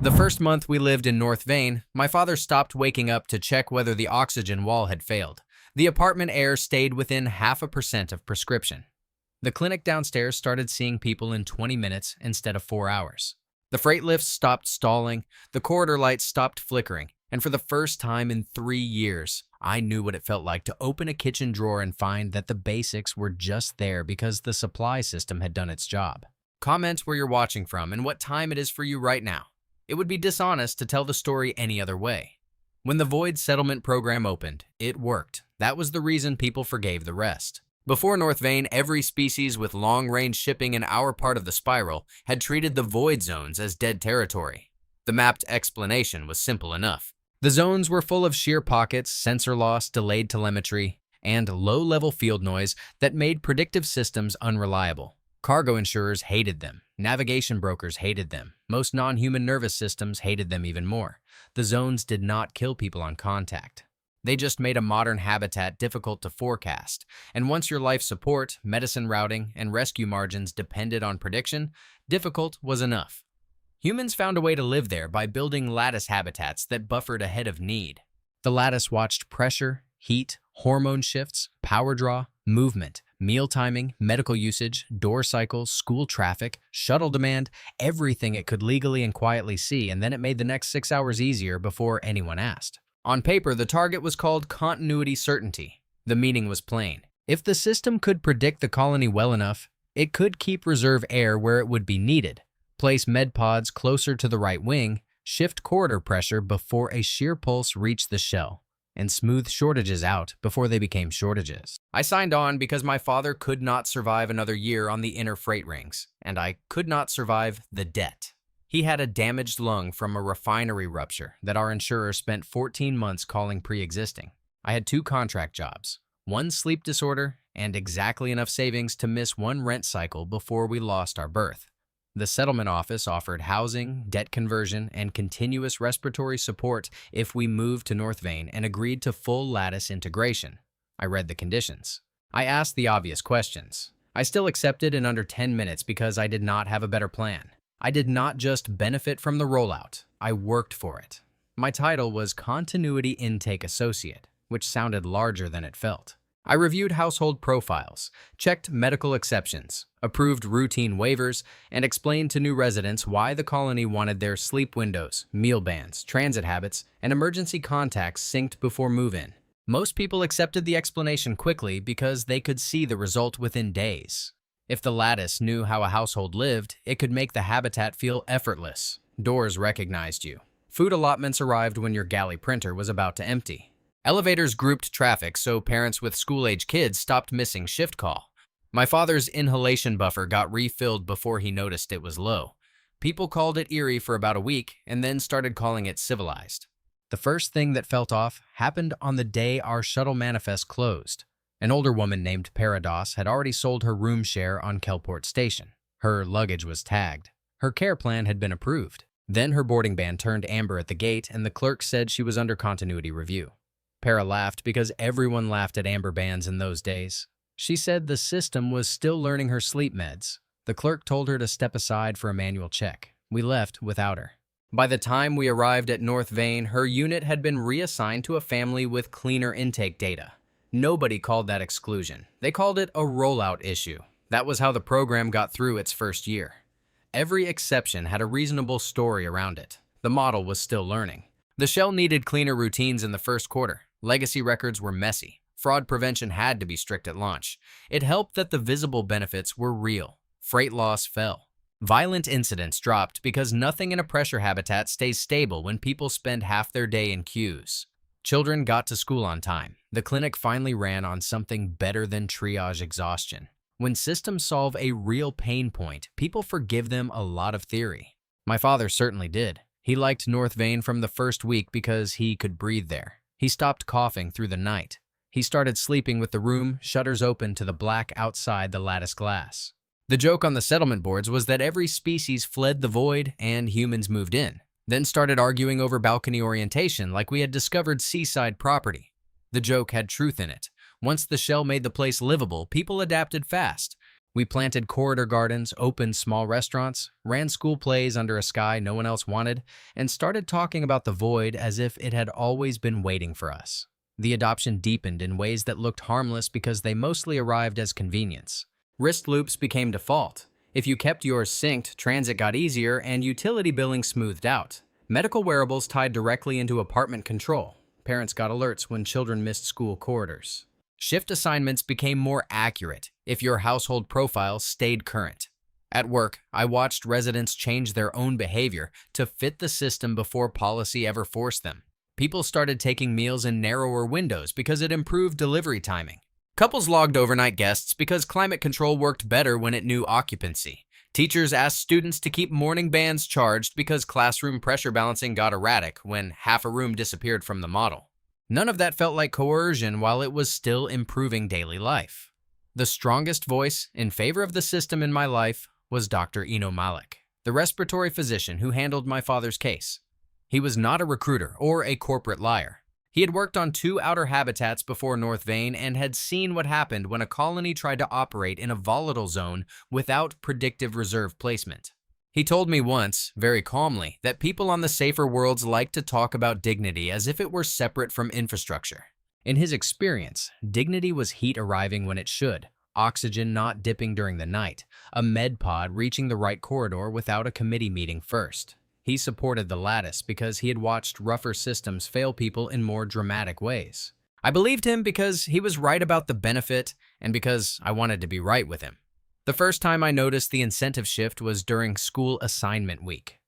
The first month we lived in North Vane, my father stopped waking up to check whether the oxygen wall had failed. The apartment air stayed within 0.5% of prescription. The clinic downstairs started seeing people in 20 minutes instead of 4 hours. The freight lifts stopped stalling, the corridor lights stopped flickering, and for the first time in 3 years, I knew what it felt like to open a kitchen drawer and find that the basics were just there because the supply system had done its job. Comment where you're watching from and what time it is for you right now. It would be dishonest to tell the story any other way. When the Void Settlement Program opened, it worked. That was the reason people forgave the rest. Before North Vane, every species with long-range shipping in our part of the spiral had treated the void zones as dead territory. The mapped explanation was simple enough. The zones were full of sheer pockets, sensor loss, delayed telemetry, and low-level field noise that made predictive systems unreliable. Cargo insurers hated them. Navigation brokers hated them. Most non-human nervous systems hated them even more. The zones did not kill people on contact. They just made a modern habitat difficult to forecast, and once your life support, medicine routing, and rescue margins depended on prediction, difficult was enough. Humans found a way to live there by building lattice habitats that buffered ahead of need. The lattice watched pressure, heat, hormone shifts, power draw, movement, meal timing, medical usage, door cycles, school traffic, shuttle demand, everything it could legally and quietly see, and then it made the next 6 hours easier before anyone asked. On paper, the target was called continuity certainty. The meaning was plain. If the system could predict the colony well enough, it could keep reserve air where it would be needed, place med pods closer to the right wing, shift corridor pressure before a shear pulse reached the shell, and smooth shortages out before they became shortages. I signed on because my father could not survive another year on the inner freight rings, and I could not survive the debt. He had a damaged lung from a refinery rupture that our insurer spent 14 months calling pre-existing. I had 2 contract jobs, 1 sleep disorder, and exactly enough savings to miss 1 rent cycle before we lost our berth. The settlement office offered housing, debt conversion, and continuous respiratory support if we moved to North Vane and agreed to full lattice integration. I read the conditions. I asked the obvious questions. I still accepted in under 10 minutes because I did not have a better plan. I did not just benefit from the rollout, I worked for it. My title was Continuity Intake Associate, which sounded larger than it felt. I reviewed household profiles, checked medical exceptions, approved routine waivers, and explained to new residents why the colony wanted their sleep windows, meal bans, transit habits, and emergency contacts synced before move-in. Most people accepted the explanation quickly because they could see the result within days. If the lattice knew how a household lived, it could make the habitat feel effortless. Doors recognized you. Food allotments arrived when your galley printer was about to empty. Elevators grouped traffic so parents with school-age kids stopped missing shift call. My father's inhalation buffer got refilled before he noticed it was low. People called it eerie for about a week and then started calling it civilized. The first thing that felt off happened on the day our shuttle manifest closed. An older woman named Parados had already sold her room share on Kelport Station. Her luggage was tagged. Her care plan had been approved. Then her boarding band turned amber at the gate and the clerk said she was under continuity review. Para laughed because everyone laughed at amber bands in those days. She said the system was still learning her sleep meds. The clerk told her to step aside for a manual check. We left without her. By the time we arrived at North Vane, her unit had been reassigned to a family with cleaner intake data. Nobody called that exclusion. They called it a rollout issue. That was how the program got through its first year. Every exception had a reasonable story around it. The model was still learning. The shell needed cleaner routines in the first quarter. Legacy records were messy. Fraud prevention had to be strict at launch. It helped that the visible benefits were real. Freight loss fell. Violent incidents dropped because nothing in a pressure habitat stays stable when people spend half their day in queues. Children got to school on time. The clinic finally ran on something better than triage exhaustion. When systems solve a real pain point, people forgive them a lot of theory. My father certainly did. He liked North Vane from the first week because he could breathe there. He stopped coughing through the night. He started sleeping with the room shutters open to the black outside the lattice glass. The joke on the settlement boards was that every species fled the void and humans moved in, then started arguing over balcony orientation like we had discovered seaside property. The joke had truth in it. Once the shell made the place livable, people adapted fast. We planted corridor gardens, opened small restaurants, ran school plays under a sky no one else wanted, and started talking about the void as if it had always been waiting for us. The adoption deepened in ways that looked harmless because they mostly arrived as convenience. Wrist loops became default. If you kept yours synced, transit got easier and utility billing smoothed out. Medical wearables tied directly into apartment control. Parents got alerts when children missed school corridors. Shift assignments became more accurate if your household profile stayed current. At work, I watched residents change their own behavior to fit the system before policy ever forced them. People started taking meals in narrower windows because it improved delivery timing. Couples logged overnight guests because climate control worked better when it knew occupancy. Teachers asked students to keep morning bands charged because classroom pressure balancing got erratic when half a room disappeared from the model. None of that felt like coercion while it was still improving daily life. The strongest voice in favor of the system in my life was Dr. Eno Malik, the respiratory physician who handled my father's case. He was not a recruiter or a corporate liar. He had worked on 2 outer habitats before North Vane and had seen what happened when a colony tried to operate in a volatile zone without predictive reserve placement. He told me once, very calmly, that people on the safer worlds like to talk about dignity as if it were separate from infrastructure. In his experience, dignity was heat arriving when it should, oxygen not dipping during the night, a med pod reaching the right corridor without a committee meeting first. He supported the lattice because he had watched rougher systems fail people in more dramatic ways. I believed him because he was right about the benefit and because I wanted to be right with him. The first time I noticed the incentive shift was during school assignment week.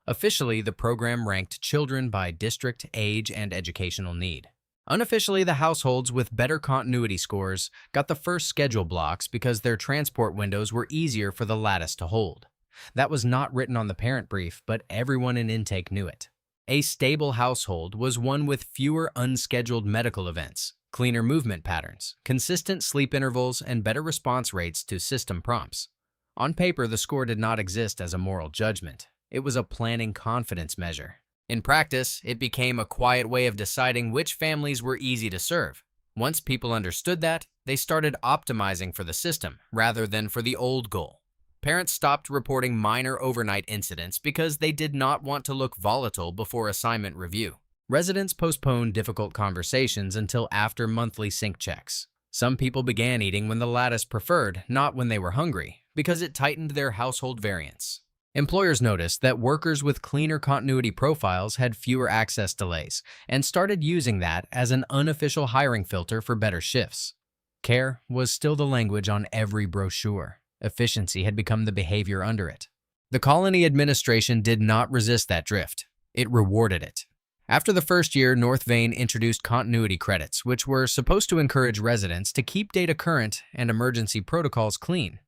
Officially, the program ranked children by district, age, and educational need. Unofficially, the households with better continuity scores got the first schedule blocks because their transport windows were easier for the lattice to hold. That was not written on the parent brief, but everyone in intake knew it. A stable household was one with fewer unscheduled medical events, cleaner movement patterns, consistent sleep intervals, and better response rates to system prompts. On paper, the score did not exist as a moral judgment. It was a planning confidence measure. In practice, it became a quiet way of deciding which families were easy to serve. Once people understood that, they started optimizing for the system rather than for the old goal. Parents stopped reporting minor overnight incidents because they did not want to look volatile before assignment review. Residents postponed difficult conversations until after monthly sync checks. Some people began eating when the lattice preferred, not when they were hungry, because it tightened their household variance. Employers noticed that workers with cleaner continuity profiles had fewer access delays and started using that as an unofficial hiring filter for better shifts. Care was still the language on every brochure. Efficiency had become the behavior under it. The colony administration did not resist that drift. It rewarded it. After the first year, North Vane introduced continuity credits, which were supposed to encourage residents to keep data current and emergency protocols clean.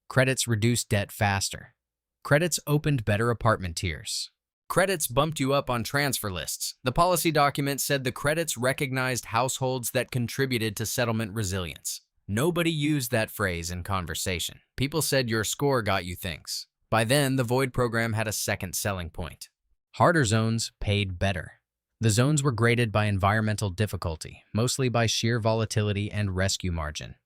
Credits reduced debt faster. Credits opened better apartment tiers. Credits bumped you up on transfer lists. The policy document said the credits recognized households that contributed to settlement resilience. Nobody used that phrase in conversation. People said your score got you things. By then, the Void program had a second selling point. Harder zones paid better. The zones were graded by environmental difficulty, mostly by sheer volatility and rescue margin.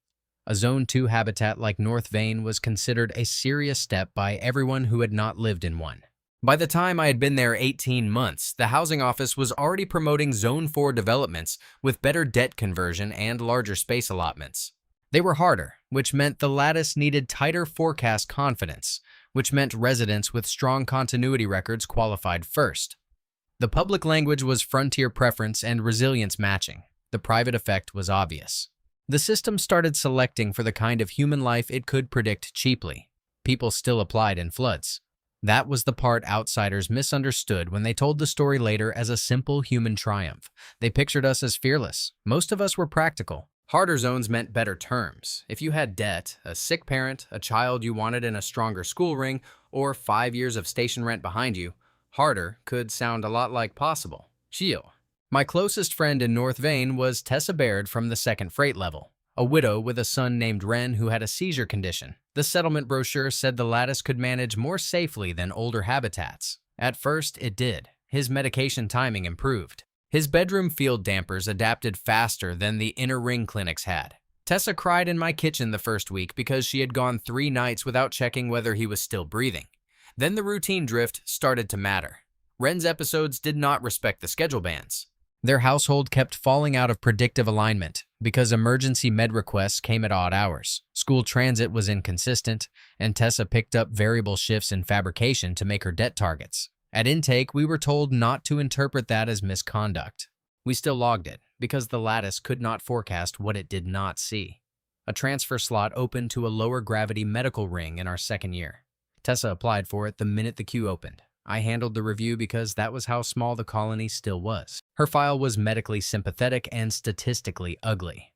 A Zone 2 habitat like North Vane was considered a serious step by everyone who had not lived in one. By the time I had been there 18 months, the housing office was already promoting Zone 4 developments with better debt conversion and larger space allotments. They were harder, which meant the lattice needed tighter forecast confidence, which meant residents with strong continuity records qualified first. The public language was frontier preference and resilience matching. The private effect was obvious. The system started selecting for the kind of human life it could predict cheaply. People still applied in floods. That was the part outsiders misunderstood when they told the story later as a simple human triumph. They pictured us as fearless. Most of us were practical. Harder zones meant better terms. If you had debt, a sick parent, a child you wanted in a stronger school ring, or 5 years of station rent behind you, harder could sound a lot like possible. Chill. My closest friend in North Vane was Tessa Baird from the second freight level, a widow with a son named Ren who had a seizure condition. The settlement brochure said the lattice could manage more safely than older habitats. At first, it did. His medication timing improved. His bedroom field dampers adapted faster than the inner ring clinics had. Tessa cried in my kitchen the first week because she had gone 3 nights without checking whether he was still breathing. Then the routine drift started to matter. Wren's episodes did not respect the schedule bands. Their household kept falling out of predictive alignment because emergency med requests came at odd hours. School transit was inconsistent, and Tessa picked up variable shifts in fabrication to make her debt targets. At intake, we were told not to interpret that as misconduct. We still logged it because the lattice could not forecast what it did not see. A transfer slot opened to a lower gravity medical ring in our second year. Tessa applied for it the minute the queue opened. I handled the review because that was how small the colony still was. Her file was medically sympathetic and statistically ugly.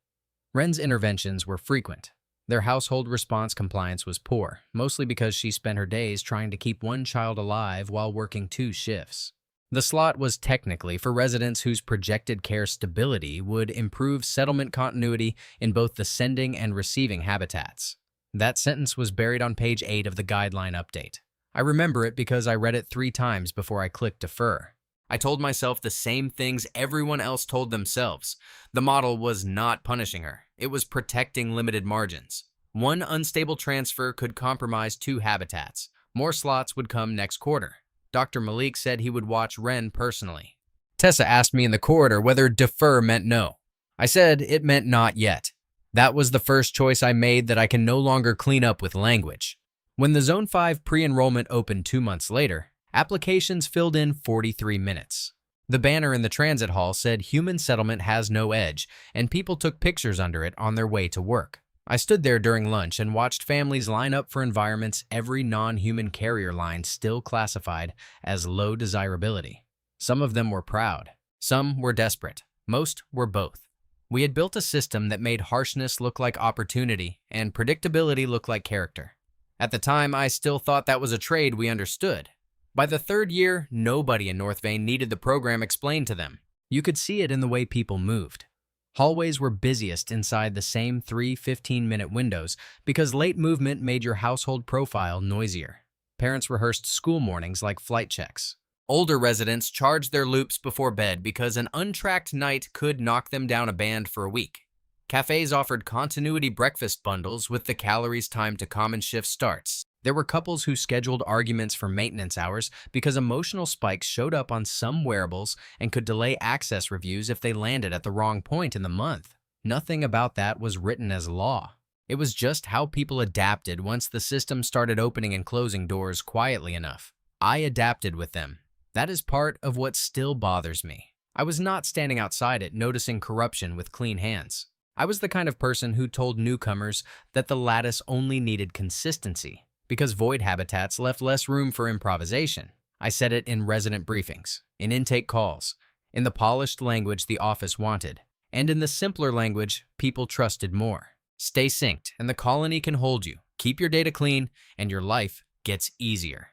Wren's interventions were frequent. Their household response compliance was poor, mostly because she spent her days trying to keep one child alive while working 2 shifts. The slot was technically for residents whose projected care stability would improve settlement continuity in both the sending and receiving habitats. That sentence was buried on page 8 of the guideline update. I remember it because I read it 3 times before I clicked defer. I told myself the same things everyone else told themselves. The model was not punishing her. It was protecting limited margins. One unstable transfer could compromise 2 habitats. More slots would come next quarter. Dr. Malik said he would watch Wren personally. Tessa asked me in the corridor whether defer meant no. I said it meant not yet. That was the first choice I made that I can no longer clean up with language. When the Zone 5 pre-enrollment opened 2 months later, applications filled in 43 minutes. The banner in the transit hall said human settlement has no edge, and people took pictures under it on their way to work. I stood there during lunch and watched families line up for environments every non-human carrier line still classified as low desirability. Some of them were proud. Some were desperate. Most were both. We had built a system that made harshness look like opportunity and predictability look like character. At the time, I still thought that was a trade we understood. By the 3rd year, nobody in North Vane needed the program explained to them. You could see it in the way people moved. Hallways were busiest inside the same 3 15-minute windows because late movement made your household profile noisier. Parents rehearsed school mornings like flight checks. Older residents charged their loops before bed because an untracked night could knock them down a band for a week. Cafes offered continuity breakfast bundles with the calories timed to common shift starts. There were couples who scheduled arguments for maintenance hours because emotional spikes showed up on some wearables and could delay access reviews if they landed at the wrong point in the month. Nothing about that was written as law. It was just how people adapted once the system started opening and closing doors quietly enough. I adapted with them. That is part of what still bothers me. I was not standing outside it noticing corruption with clean hands. I was the kind of person who told newcomers that the lattice only needed consistency because void habitats left less room for improvisation. I said it in resident briefings, in intake calls, in the polished language the office wanted, and in the simpler language people trusted more. Stay synced and the colony can hold you. Keep your data clean and your life gets easier.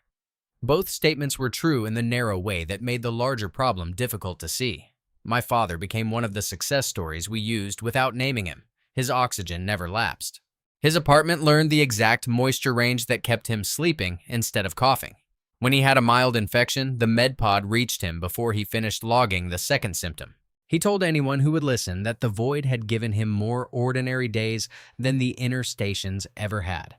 Both statements were true in the narrow way that made the larger problem difficult to see. My father became one of the success stories we used without naming him. His oxygen never lapsed. His apartment learned the exact moisture range that kept him sleeping instead of coughing. When he had a mild infection, the med pod reached him before he finished logging the second symptom. He told anyone who would listen that the void had given him more ordinary days than the inner stations ever had.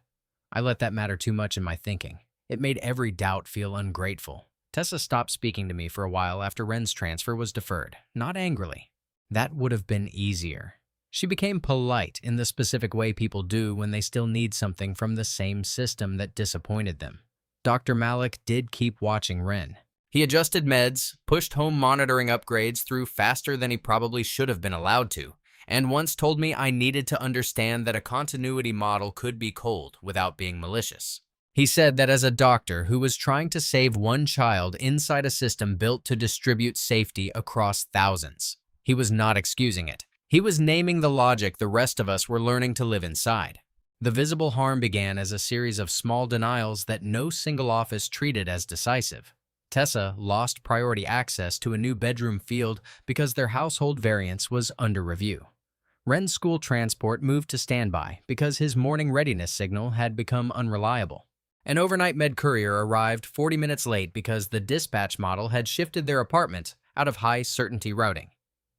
I let that matter too much in my thinking. It made every doubt feel ungrateful. Tessa stopped speaking to me for a while after Wren's transfer was deferred, not angrily. That would have been easier. She became polite in the specific way people do when they still need something from the same system that disappointed them. Dr. Malik did keep watching Wren. He adjusted meds, pushed home monitoring upgrades through faster than he probably should have been allowed to, and once told me I needed to understand that a continuity model could be cold without being malicious. He said that as a doctor who was trying to save one child inside a system built to distribute safety across thousands, he was not excusing it. He was naming the logic the rest of us were learning to live inside. The visible harm began as a series of small denials that no single office treated as decisive. Tessa lost priority access to a new bedroom field because their household variance was under review. Wren's school transport moved to standby because his morning readiness signal had become unreliable. An overnight med courier arrived 40 minutes late because the dispatch model had shifted their apartment out of high-certainty routing.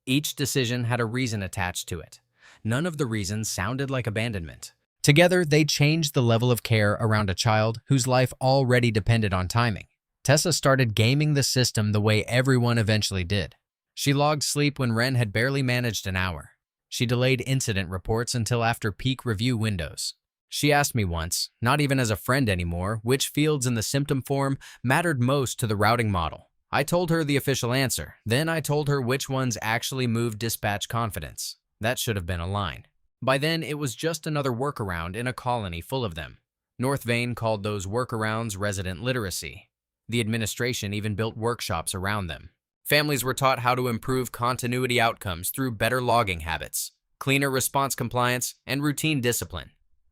Each decision had a reason attached to it. None of the reasons sounded like abandonment. Together, they changed the level of care around a child whose life already depended on timing. Tessa started gaming the system the way everyone eventually did. She logged sleep when Ren had barely managed an hour. She delayed incident reports until after peak review windows. She asked me once, not even as a friend anymore, which fields in the symptom form mattered most to the routing model. I told her the official answer. Then I told her which ones actually moved dispatch confidence. That should have been a line. By then, it was just another workaround in a colony full of them. North Vane called those workarounds resident literacy. The administration even built workshops around them. Families were taught how to improve continuity outcomes through better logging habits, cleaner response compliance, and routine discipline.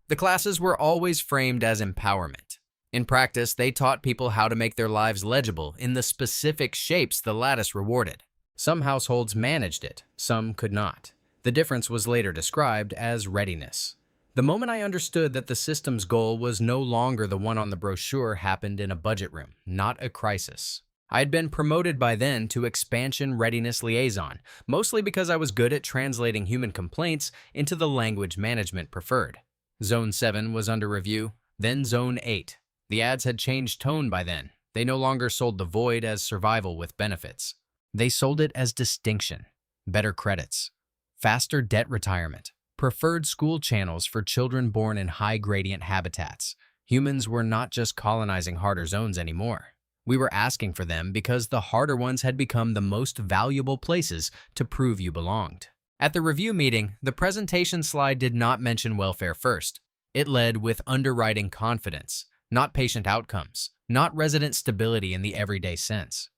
The classes were always framed as empowerment. In practice, they taught people how to make their lives legible in the specific shapes the lattice rewarded. Some households managed it, some could not. The difference was later described as readiness. The moment I understood that the system's goal was no longer the one on the brochure happened in a budget room, not a crisis. I had been promoted by then to Expansion Readiness Liaison, mostly because I was good at translating human complaints into the language management preferred. Zone 7 was under review, then Zone 8. The ads had changed tone by then. They no longer sold the void as survival with benefits. They sold it as distinction, better credits, faster debt retirement, preferred school channels for children born in high-gradient habitats. Humans were not just colonizing harder zones anymore. We were asking for them because the harder ones had become the most valuable places to prove you belonged. At the review meeting, the presentation slide did not mention welfare first. It led with underwriting confidence, not patient outcomes, not resident stability in the everyday sense.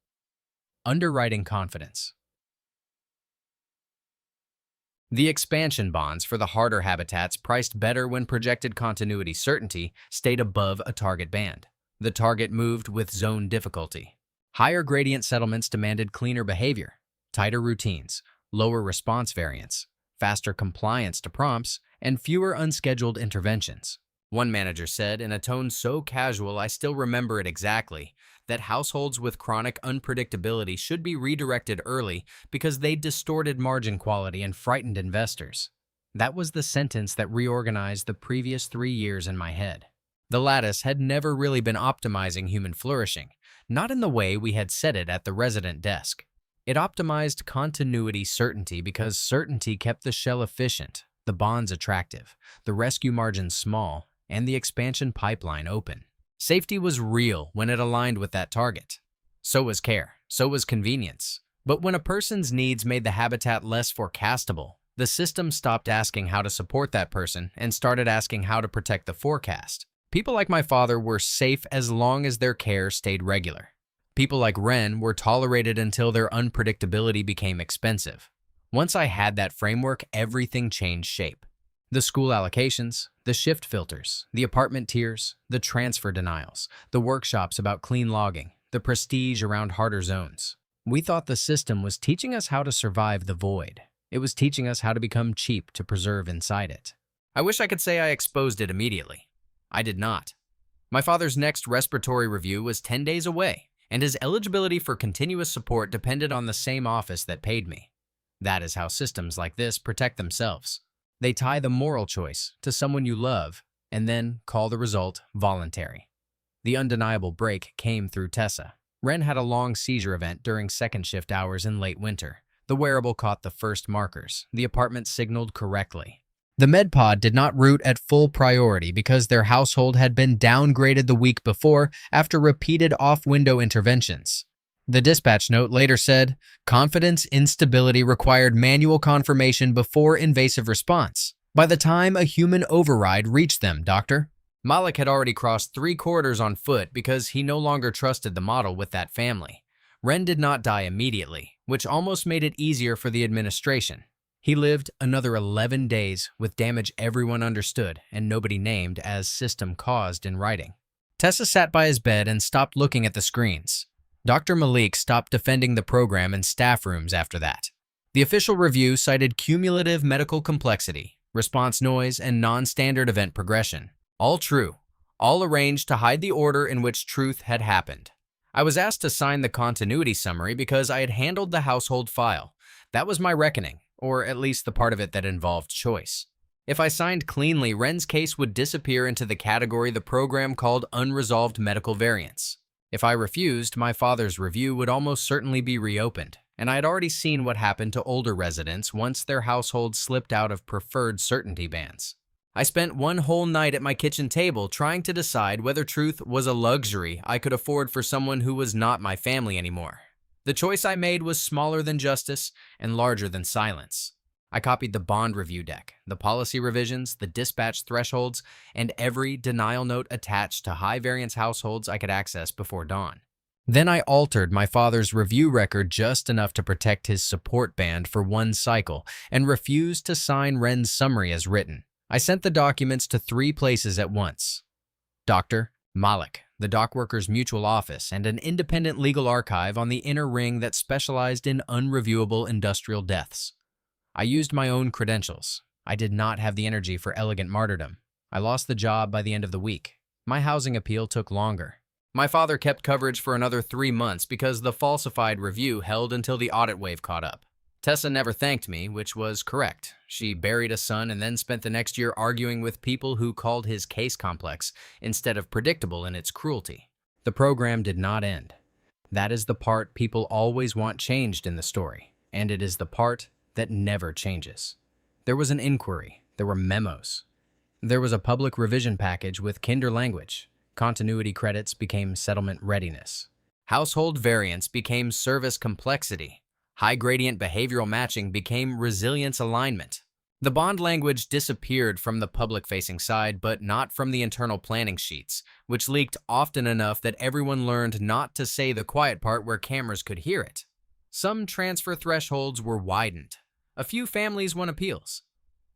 Underwriting confidence. The expansion bonds for the harder habitats priced better when projected continuity certainty stayed above a target band. The target moved with zone difficulty. Higher gradient settlements demanded cleaner behavior, tighter routines, lower response variance, faster compliance to prompts, and fewer unscheduled interventions. One manager said in a tone so casual I still remember it exactly, that households with chronic unpredictability should be redirected early because they distorted margin quality and frightened investors. That was the sentence that reorganized the previous 3 years in my head. The lattice had never really been optimizing human flourishing, not in the way we had said it at the resident desk. It optimized continuity certainty because certainty kept the shell efficient, the bonds attractive, the rescue margins small, and the expansion pipeline open. Safety was real when it aligned with that target. So was care, so was convenience. But when a person's needs made the habitat less forecastable, the system stopped asking how to support that person and started asking how to protect the forecast. People like my father were safe as long as their care stayed regular. People like Ren were tolerated until their unpredictability became expensive. Once I had that framework, everything changed shape. The school allocations, the shift filters, the apartment tiers, the transfer denials, the workshops about clean logging, the prestige around harder zones. We thought the system was teaching us how to survive the void. It was teaching us how to become cheap to preserve inside it. I wish I could say I exposed it immediately. I did not. My father's next respiratory review was 10 days away, and his eligibility for continuous support depended on the same office that paid me. That is how systems like this protect themselves. They tie the moral choice to someone you love and then call the result voluntary. The undeniable break came through Tessa. Ren had a long seizure event during second shift hours in late winter. The wearable caught the first markers. The apartment signaled correctly. The MedPod did not root at full priority because their household had been downgraded the week before after repeated off-window interventions. The dispatch note later said, confidence instability required manual confirmation before invasive response. By the time a human override reached them, Doctor. Malik had already crossed 3 corridors on foot because he no longer trusted the model with that family. Ren did not die immediately, which almost made it easier for the administration. He lived another 11 days with damage everyone understood and nobody named as system caused in writing. Tessa sat by his bed and stopped looking at the screens. Dr. Malik stopped defending the program in staff rooms after that. The official review cited cumulative medical complexity, response noise, and non-standard event progression. All true, all arranged to hide the order in which truth had happened. I was asked to sign the continuity summary because I had handled the household file. That was my reckoning. or at least the part of it that involved choice. If I signed cleanly, Wren's case would disappear into the category the program called unresolved medical variants. If I refused, my father's review would almost certainly be reopened, and I had already seen what happened to older residents once their households slipped out of preferred certainty bands. I spent one whole night at my kitchen table trying to decide whether truth was a luxury I could afford for someone who was not my family anymore. The choice I made was smaller than justice and larger than silence. I copied the bond review deck, the policy revisions, the dispatch thresholds, and every denial note attached to high-variance households I could access before dawn. Then I altered my father's review record just enough to protect his support band for one cycle and refused to sign Wren's summary as written. I sent the documents to 3 places at once: Dr. Malik, the Dockworkers Mutual Office, and an independent legal archive on the inner ring that specialized in unreviewable industrial deaths. I used my own credentials. I did not have the energy for elegant martyrdom. I lost the job by the end of the week. My housing appeal took longer. My father kept coverage for another 3 months because the falsified review held until the audit wave caught up. Tessa never thanked me, which was correct. She buried a son and then spent the next year arguing with people who called his case complex instead of predictable in its cruelty. The program did not end. That is the part people always want changed in the story, and it is the part that never changes. There was an inquiry. There were memos. There was a public revision package with kinder language. Continuity credits became settlement readiness. Household variance became service complexity. High-gradient behavioral matching became resilience alignment. The bond language disappeared from the public-facing side, but not from the internal planning sheets, which leaked often enough that everyone learned not to say the quiet part where cameras could hear it. Some transfer thresholds were widened. A few families won appeals.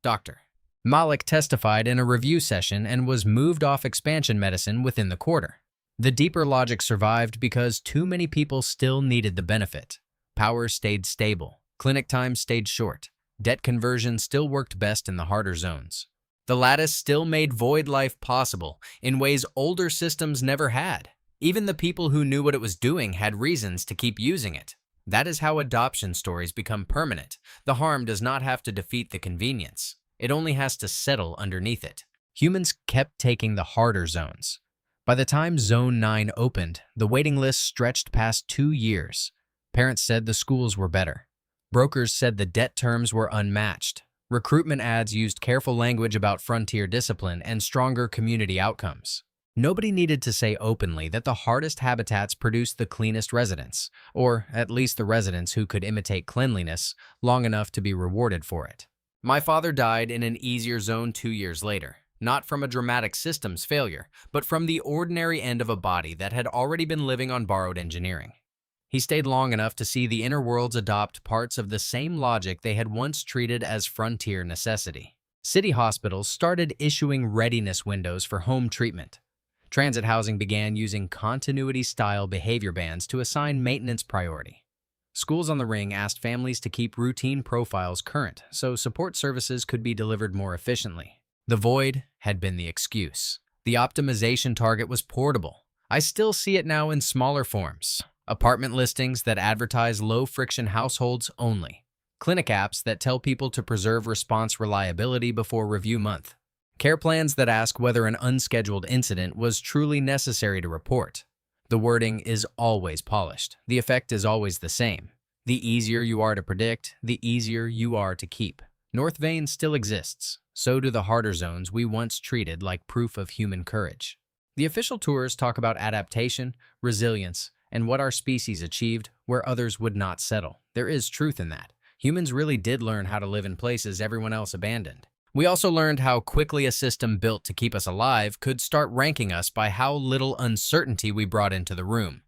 Dr. Malik testified in a review session and was moved off expansion medicine within the quarter. The deeper logic survived because too many people still needed the benefit. Power stayed stable. Clinic time stayed short. Debt conversion still worked best in the harder zones. The lattice still made void life possible in ways older systems never had. Even the people who knew what it was doing had reasons to keep using it. That is how adoption stories become permanent. The harm does not have to defeat the convenience. It only has to settle underneath it. Humans kept taking the harder zones. By the time Zone 9 opened, the waiting list stretched past 2 years. Parents said the schools were better. Brokers said the debt terms were unmatched. Recruitment ads used careful language about frontier discipline and stronger community outcomes. Nobody needed to say openly that the hardest habitats produced the cleanest residents, or at least the residents who could imitate cleanliness long enough to be rewarded for it. My father died in an easier zone 2 years later, not from a dramatic systems failure, but from the ordinary end of a body that had already been living on borrowed engineering. He stayed long enough to see the inner worlds adopt parts of the same logic they had once treated as frontier necessity. City hospitals started issuing readiness windows for home treatment. Transit housing began using continuity-style behavior bands to assign maintenance priority. Schools on the ring asked families to keep routine profiles current so support services could be delivered more efficiently. The void had been the excuse. The optimization target was portable. I still see it now in smaller forms. Apartment listings that advertise low-friction households only. Clinic apps that tell people to preserve response reliability before review month. Care plans that ask whether an unscheduled incident was truly necessary to report. The wording is always polished. The effect is always the same. The easier you are to predict, the easier you are to keep. North Vane still exists. So do the harder zones we once treated like proof of human courage. The official tours talk about adaptation, resilience, and what our species achieved where others would not settle. There is truth in that. Humans really did learn how to live in places everyone else abandoned. We also learned how quickly a system built to keep us alive could start ranking us by how little uncertainty we brought into the room.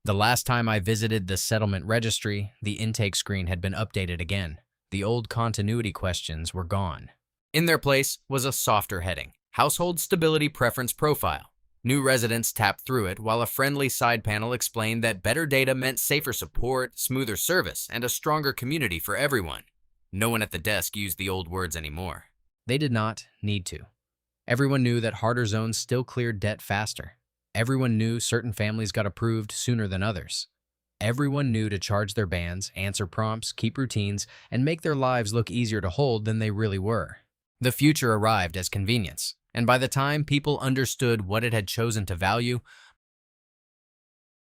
The last time I visited the settlement registry, the intake screen had been updated again. The old continuity questions were gone. In their place was a softer heading, Household Stability Preference Profile. New residents tapped through it while a friendly side panel explained that better data meant safer support, smoother service, and a stronger community for everyone. No one at the desk used the old words anymore. They did not need to. Everyone knew that harder zones still cleared debt faster. Everyone knew certain families got approved sooner than others. Everyone knew to charge their bands, answer prompts, keep routines, and make their lives look easier to hold than they really were. The future arrived as convenience, and by the time people understood what it had chosen to value,